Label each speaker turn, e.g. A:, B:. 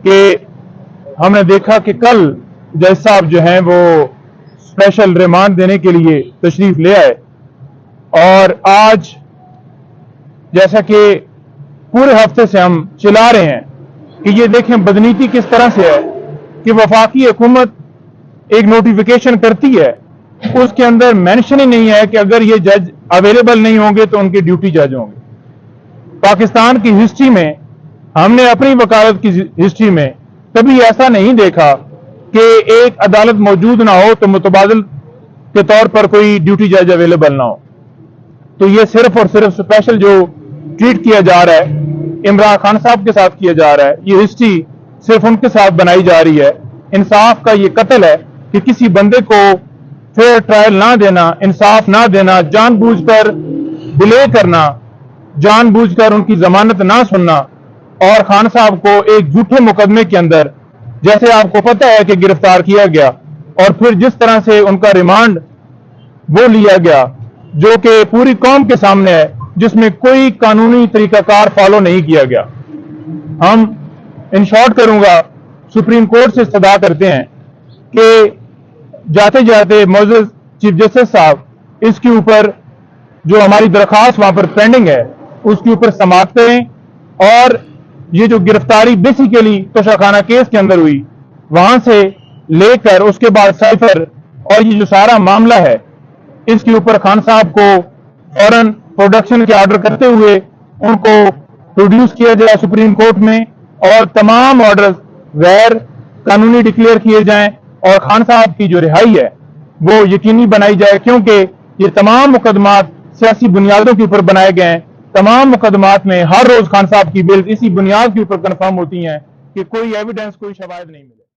A: कि हमने देखा कि कल जज साहब जो हैं वो स्पेशल रिमांड देने के लिए तशरीफ ले आए, और आज जैसा कि पूरे हफ्ते से हम चिल्ला रहे हैं कि ये देखें बदनीति किस तरह से है कि वफाकी हुकूमत एक नोटिफिकेशन करती है, उसके अंदर मेंशन ही नहीं है कि अगर ये जज अवेलेबल नहीं होंगे तो उनकी ड्यूटी जज होंगे। पाकिस्तान की हिस्ट्री में, हमने अपनी वकालत की हिस्ट्री में कभी ऐसा नहीं देखा कि एक अदालत मौजूद ना हो तो मुतबादिल के तौर पर कोई ड्यूटी जज अवेलेबल ना हो। तो ये सिर्फ और सिर्फ स्पेशल जो ट्रीट किया जा रहा है इमरान खान साहब के साथ किया जा रहा है, ये हिस्ट्री सिर्फ उनके साथ बनाई जा रही है। इंसाफ का ये कत्ल है कि किसी बंदे को फेयर ट्रायल ना देना, इंसाफ ना देना, जानबूझकर डिले करना, जानबूझकर उनकी जमानत ना सुनना, और खान साहब को एक झूठे मुकदमे के अंदर, जैसे आपको पता है कि गिरफ्तार किया गया और फिर जिस तरह से उनका रिमांड वो लिया गया जो कि पूरी कौम के सामने है, जिसमें कोई कानूनी तरीकाकार फॉलो नहीं किया गया। हम इन शॉर्ट करूंगा, सुप्रीम कोर्ट से इस्तदा करते हैं कि जाते जाते मौजूद चीफ जस्टिस साहब इसके ऊपर जो हमारी दरखास्त वहां पर पेंडिंग है उसके ऊपर समाप्त करें, और ये जो गिरफ्तारी बेसिकली तोशाखाना केस के अंदर हुई वहां से लेकर उसके बाद साइफर और ये जो सारा मामला है इसके ऊपर खान साहब को फौरन प्रोडक्शन के ऑर्डर करते हुए उनको प्रोड्यूस किया जाए सुप्रीम कोर्ट में, और तमाम ऑर्डर गैर कानूनी डिक्लेयर किए जाएं और खान साहब की जो रिहाई है वो यकीनी बनाई जाए, क्योंकि ये तमाम मुकदमात सियासी बुनियादों के ऊपर बनाए गए हैं। तमाम मुकदमात में हर रोज खान साहब की बेल इसी बुनियाद के ऊपर कंफर्म होती हैं कि कोई एविडेंस, कोई शवाहिद नहीं मिले।